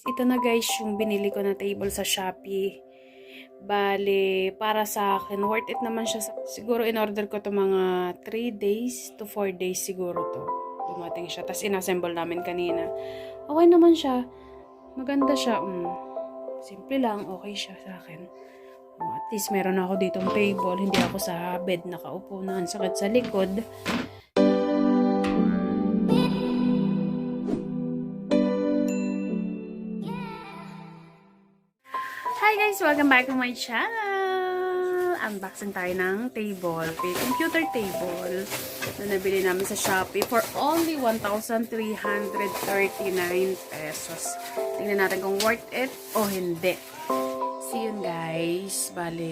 Ito na guys yung binili ko na table sa Shopee. Bale, para sa akin, worth it naman siya. Siguro in-order ko to mga 3 days to 4 days siguro to. Dumating siya. Tapos inassemble namin kanina. Okay naman siya. Maganda siya. Simple lang. Okay siya sa akin. At least meron ako ditong table. Hindi ako sa bed nakaupo na. Ang sakit sa likod. Hi guys! Welcome back to my channel! Unboxing tayo ng table. Computer table na nabili namin sa Shopee for only 1,339 pesos. Tingnan natin kung worth it o hindi. See yun guys. Bale,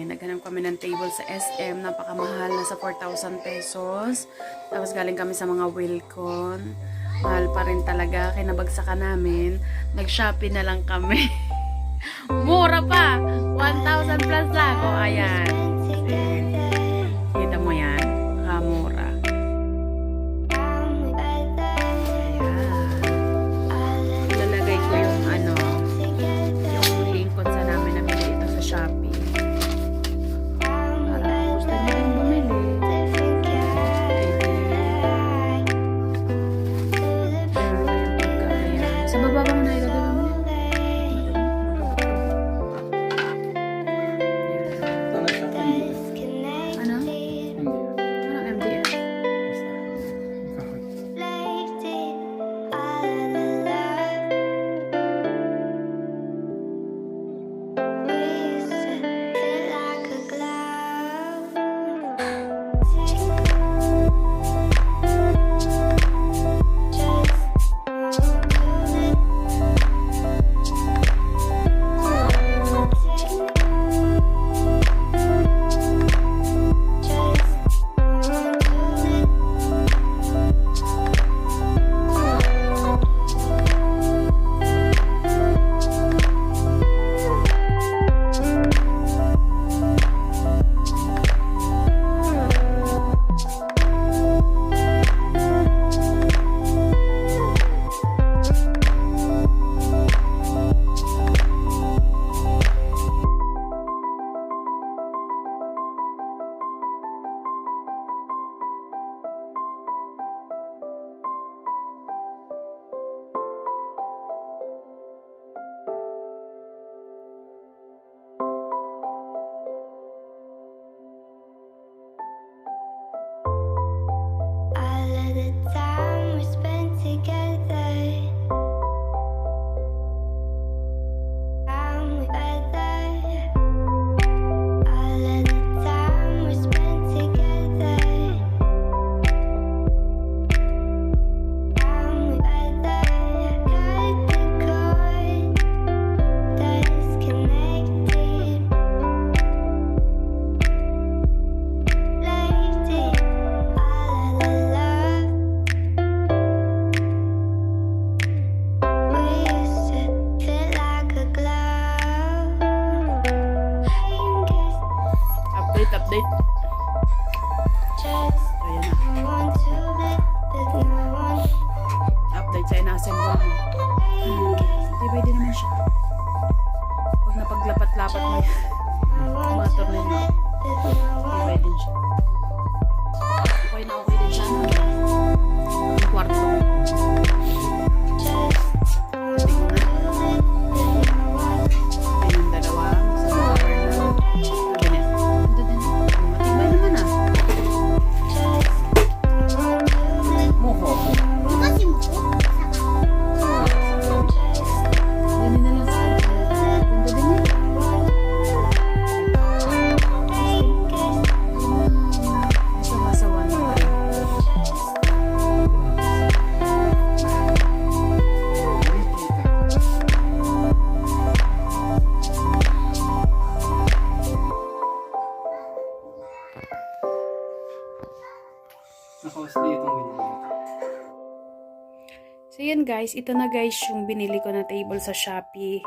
naghanap kami ng table sa SM. Napakamahal na sa 4,000 pesos. Tapos galing kami sa mga Wilcon. Mahal pa rin talaga. Kinabagsakan namin. Nag-Shopee na lang kami. Mura pa! 1,000 plus lang. O, ayan. Kita mo yan? Mura. Ayan. Ilalagay ko yung yung link kung saan namin nabili ito sa Shopee. Para gusto nyo rin bumili. Ayan. Sa baba ba mo na ilagay mo? Update. Ayan na. Update sa ina-assemble mo. Tibay din naman siya. Pag napaglapat-lapat mo yan. Motor na yun. Tibay din siya. Okay na okay din siya. Ang kwarto. So yun guys, ito na guys yung binili ko na table sa Shopee.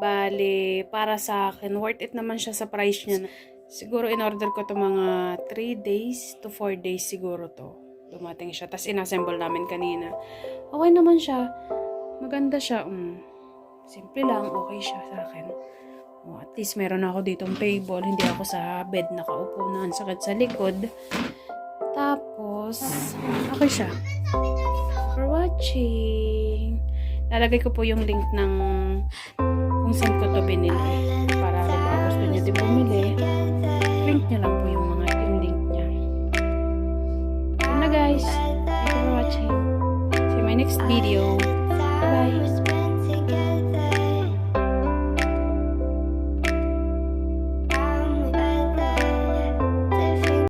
Bale, para sa akin, worth it naman siya sa price niya. Siguro in-order ko to mga 3 days to 4 days siguro to. Dumating siya. Tapos inassemble namin kanina. Okay naman siya. Maganda siya. Simple lang, okay siya sa akin. At least meron ako ditong table, hindi ako sa bed nakaupo na ang sakit sa likod. Tapos, okay siya. For watching. Lalagay ko po yung link ng kung saan ko to binili. Para kung gusto nyo din bumili, link nyo lang po yung link niya. Yun na guys. Thank you for watching. See you in my next video. Bye-bye.